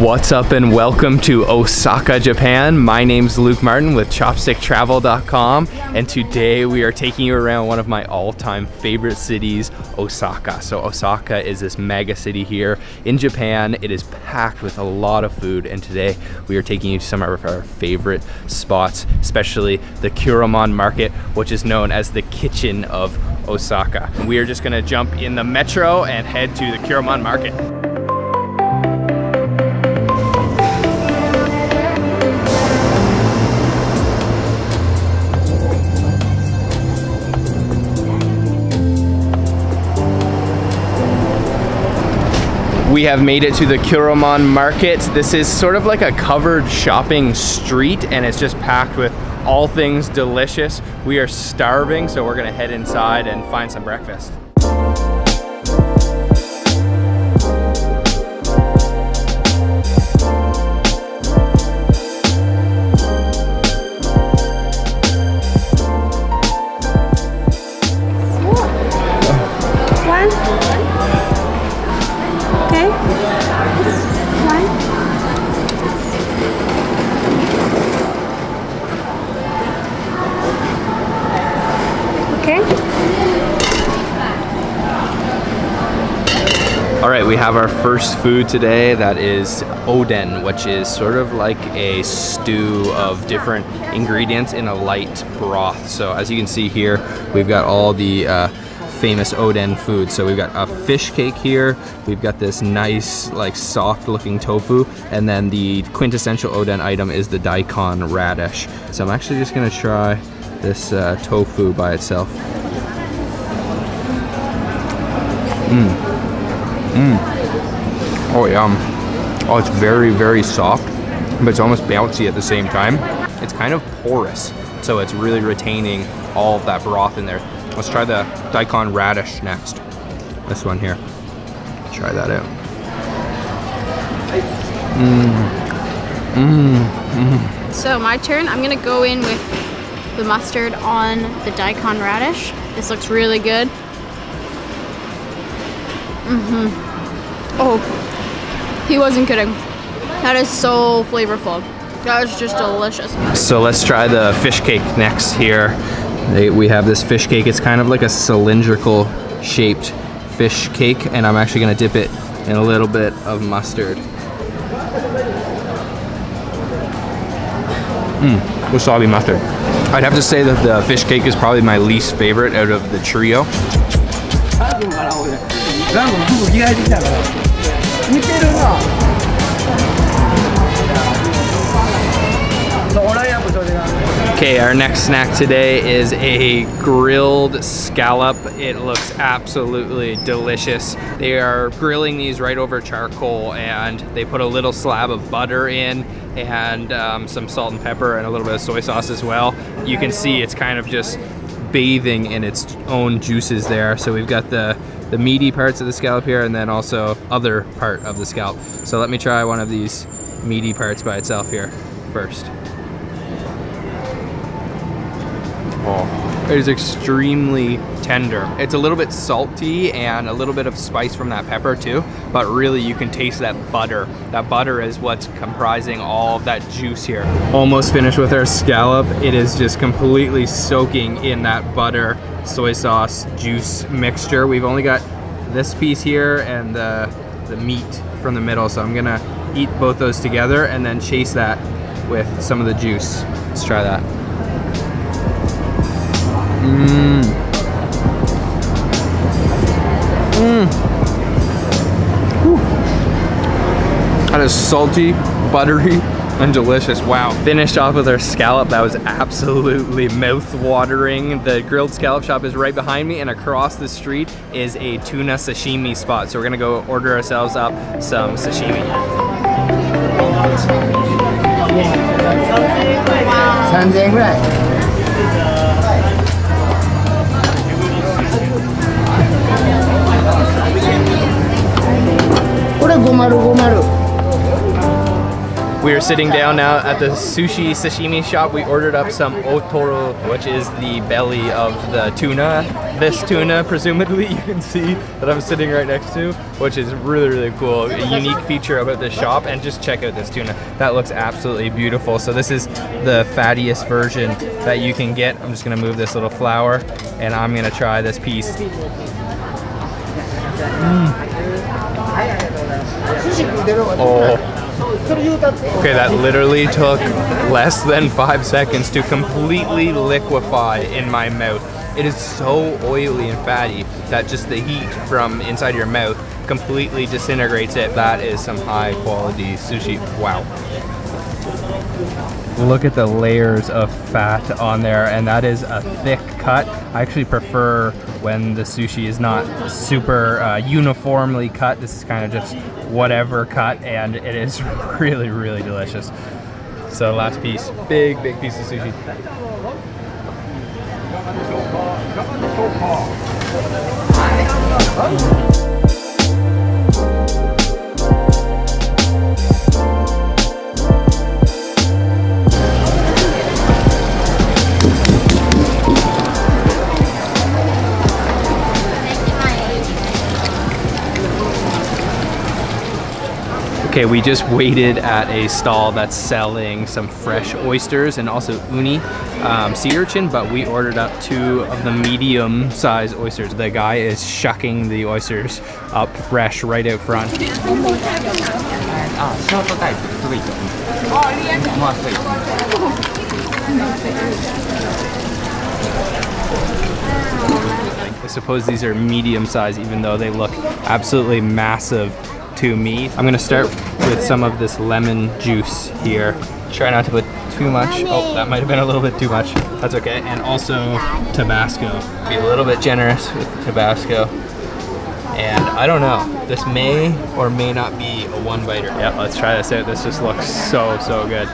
What's up and welcome to Osaka, Japan. My name's Luke Martin with chopsticktravel.com, and today we are taking you around one of my all-time favorite cities, Osaka. So Osaka is this mega city here in Japan. It is packed with a lot of food, and today we are taking you to some of our favorite spots, especially the Kuromon Market, which is known as the kitchen of Osaka. We are just gonna jump in the metro and head to the Kuromon Market. We have made it to the Kuromon Market. This is sort of like a covered shopping street, and it's just packed with all things delicious. We are starving, so we're gonna head inside and find some breakfast. All right, we have our first food today. That is oden, which is sort of like a stew of different ingredients in a light broth. So as you can see here, we've got all the famous oden food. So we've got a fish cake here. We've got this nice, like soft looking tofu. And then the quintessential oden item is the daikon radish. So I'm actually just gonna try this tofu by itself. Oh yum. Oh, it's very, very soft, but it's almost bouncy at the same time. It's kind of porous, so it's really retaining all of that broth in there. Let's try the daikon radish next. This one here. Try that out. So my turn. I'm gonna go in with the mustard on the daikon radish. This looks really good. Oh, he wasn't kidding. That is so flavorful. That is just delicious. So let's try the fish cake next here. We have this fish cake. It's kind of like a cylindrical shaped fish cake, and I'm actually gonna dip it in a little bit of mustard. Wasabi mustard. I'd have to say that the fish cake is probably my least favorite out of the trio. Okay, our next snack today is a grilled scallop. It looks absolutely delicious. They are grilling these right over charcoal, and they put a little slab of butter in and some salt and pepper and a little bit of soy sauce as well. You can see it's kind of just bathing in its own juices there. So we've got the meaty parts of the scallop here, and then also other part of the scallop. So let me try one of these meaty parts by itself here first. Oh, it is extremely tender. It's a little bit salty and a little bit of spice from that pepper too, but really you can taste that butter. That butter is what's comprising all of that juice here. Almost finished with our scallop. It is just completely soaking in that butter, soy sauce, juice mixture. We've only got this piece here and the meat from the middle, so I'm gonna eat both those together and then chase that with some of the juice. Let's try that. That is salty, buttery, and delicious. Wow. Finished off with our scallop. That was absolutely mouth-watering. The grilled scallop shop is right behind me, and across the street is a tuna sashimi spot. So we're gonna go order ourselves up some sashimi. We We are sitting down now at the sushi sashimi shop. We ordered up some otoro, which is the belly of the tuna. This tuna, presumably, you can see that I'm sitting right next to, which is really, really cool. A unique feature about this shop, and just check out this tuna. That looks absolutely beautiful. So this is the fattiest version that you can get. I'm just gonna move this little flower, and I'm gonna try this piece. Oh. Okay, that literally took less than 5 seconds to completely liquefy in my mouth. It is so oily and fatty that just the heat from inside your mouth completely disintegrates it. That is some high quality sushi. Wow. Look at the layers of fat on there, and that is a thick cut. I actually prefer when the sushi is not super uniformly cut. This is kind of just whatever cut, and it is really, really delicious. So last piece, big piece of sushi. Okay, we just waited at a stall that's selling some fresh oysters and also uni, sea urchin, but we ordered up 2 of the medium-sized oysters. The guy is shucking the oysters up fresh right out front. I suppose these are medium-sized, even though they look absolutely massive to me. I'm gonna start with some of this lemon juice here. Try not to put too much. Oh, that might have been a little bit too much. That's okay. And also Tabasco. Be a little bit generous with the Tabasco. And I don't know, this may or may not be a one-biter. Yeah, let's try this out. This just looks so, so good.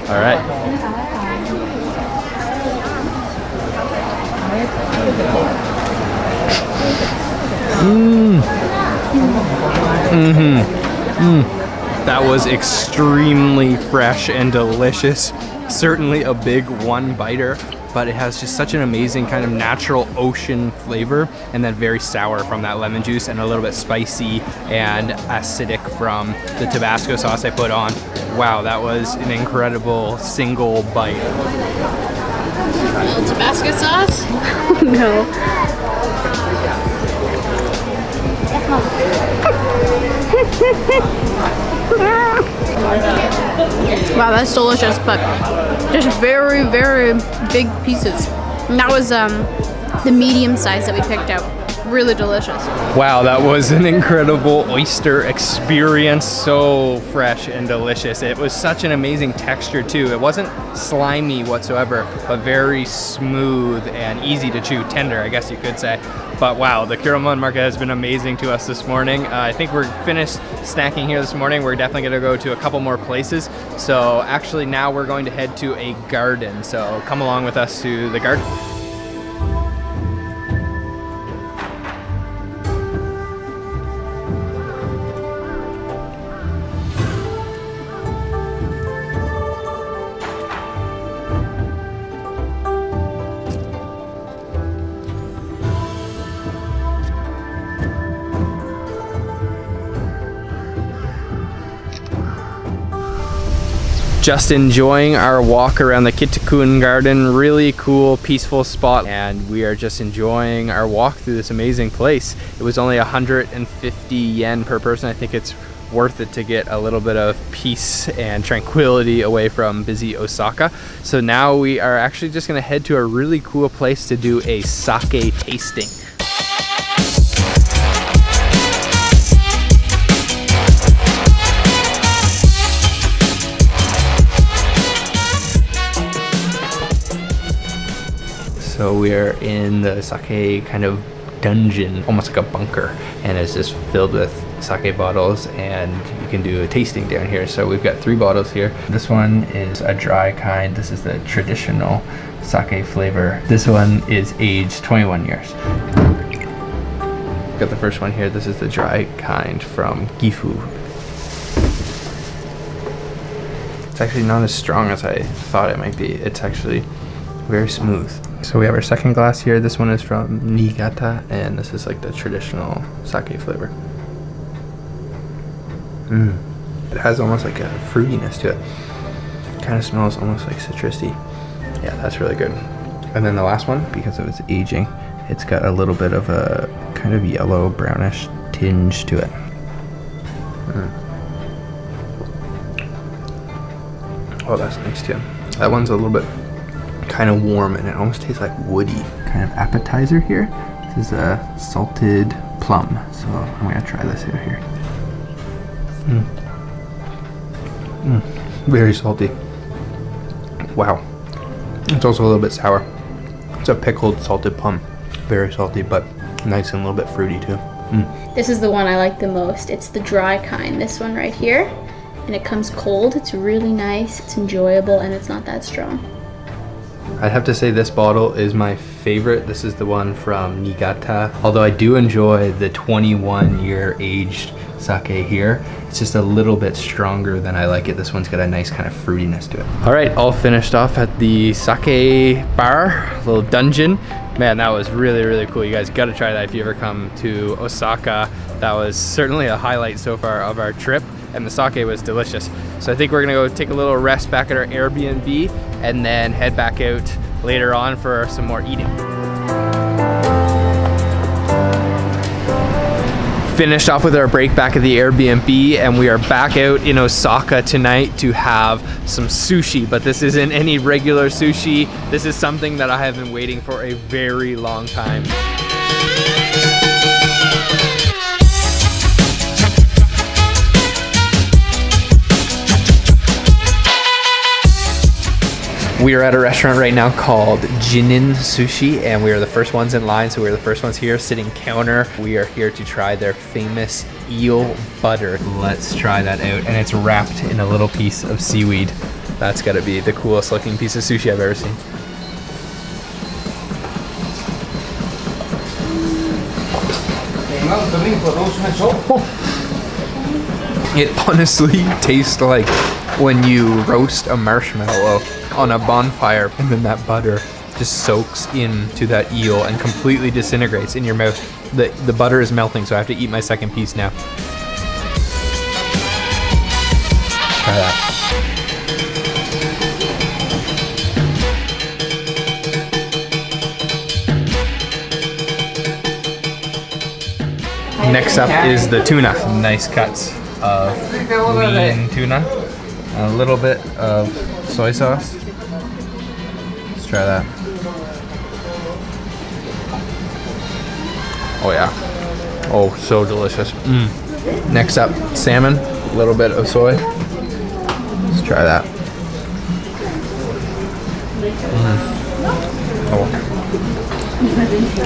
All right. That was extremely fresh and delicious. Certainly a big one-biter, but it has just such an amazing kind of natural ocean flavor, and then very sour from that lemon juice, and a little bit spicy and acidic from the Tabasco sauce I put on. Wow, that was an incredible single bite. Tabasco sauce? No. Wow, that's delicious, but just very, very big pieces. And that was the medium size that we picked out. Really delicious. Wow, that was an incredible oyster experience. So fresh and delicious. It was such an amazing texture too. It wasn't slimy whatsoever, but very smooth and easy to chew. Tender, I guess you could say. But wow, the Kuromon Market has been amazing to us this morning. I think we're finished snacking here this morning. We're definitely gonna go to a couple more places. So actually now we're going to head to a garden. So come along with us to the garden. Just enjoying our walk around the Kitakun garden. Really cool, peaceful spot, and we are just enjoying our walk through this amazing place. It was only 150 yen per person. I think it's worth it to get a little bit of peace and tranquility away from busy Osaka. So now we are actually just gonna head to a really cool place to do a sake tasting. So we're in the sake kind of dungeon, almost like a bunker, and it's just filled with sake bottles, and you can do a tasting down here. So we've got 3 bottles here. This one is a dry kind. This is the traditional sake flavor. This one is aged 21 years. Got the first one here. This is the dry kind from Gifu. It's actually not as strong as I thought it might be. It's actually very smooth. So we have our second glass here. This one is from Niigata, and this is like the traditional sake flavor. It has almost like a fruitiness to it. Kind of smells almost like citrusy. Yeah, that's really good. And then the last one, because of its aging, it's got a little bit of a kind of yellow brownish tinge to it. Oh, that's nice too. That one's a little bit kind of warm, and it almost tastes like woody. Kind of appetizer here. This is a salted plum, so I'm gonna try this out here. Very salty. Wow. It's also a little bit sour. It's a pickled salted plum. Very salty, but nice and a little bit fruity too. This is the one I like the most. It's the dry kind, this one right here. And it comes cold. It's really nice, it's enjoyable, and it's not that strong. I'd have to say this bottle is my favorite. This is the one from Niigata. Although I do enjoy the 21-year aged sake here. It's just a little bit stronger than I like it. This one's got a nice kind of fruitiness to it. All right, all finished off at the sake bar, little dungeon. Man, that was really, really cool. You guys gotta try that if you ever come to Osaka. That was certainly a highlight so far of our trip, and the sake was delicious. So I think we're gonna go take a little rest back at our Airbnb and then head back out later on for some more eating. Finished off with our break back at the Airbnb, and we are back out in Osaka tonight to have some sushi, but this isn't any regular sushi. This is something that I have been waiting for a very long time. We are at a restaurant right now called Jinin Sushi, and we are the first ones in line, so we're the first ones here sitting counter. We are here to try their famous eel butter. Let's try that out, and it's wrapped in a little piece of seaweed. That's gotta be the coolest looking piece of sushi I've ever seen. It honestly tastes like when you roast a marshmallow on a bonfire, and then that butter just soaks into that eel and completely disintegrates in your mouth. The butter is melting, so I have to eat my second piece now. Try that. Next up is the tuna. Nice cuts of lean tuna. A little bit of soy sauce. Let's try that. Oh yeah. Oh, so delicious. Next up, salmon. A little bit of soy. Let's try that. Oh.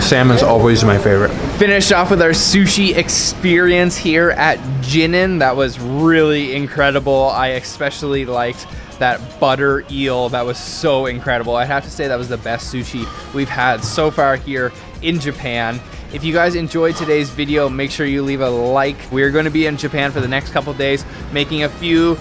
Salmon's always my favorite. Finished off with our sushi experience here at Jinin. That was really incredible. I especially liked that butter eel. That was so incredible. I have to say that was the best sushi we've had so far here in Japan. If you guys enjoyed today's video, make sure you leave a like. We're going to be in Japan for the next couple days, making a few